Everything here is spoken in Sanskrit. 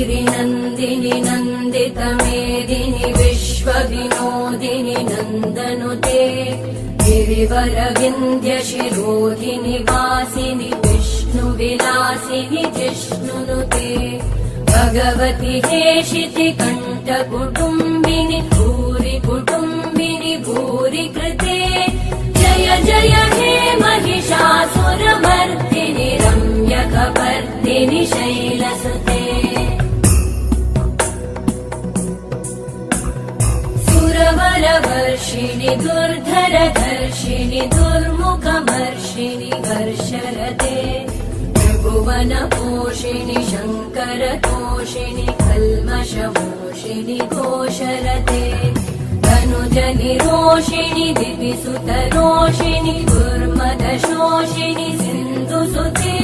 गिरिनन्दिनि नन्दितमेदिनि विश्वविनोदिनि नन्दनुते गिरिवरविन्द्यशिरोधिनि वासिनि विष्णुविलासिनि जिष्णुनुते भगवति हेशिति कण्ठकुटुम्बिनि भूरि कुटुम्बिनि भूरि कृते जय जय हे महिषासुरमर्दिनि रम्यकपर्दिनि शैलसुते सुरवरवर्षिणि दुर्धरधर्षिणि दुर्मुखमर्षिणि वर्षरते त्रिभुवनपोषिणि शङ्करतोषिणि कल्मषमोषिणि घोषरते तनुजनिरोषिणि दिविसुतरोषिणि दुर्मदशोषिणि सिन्धुसुते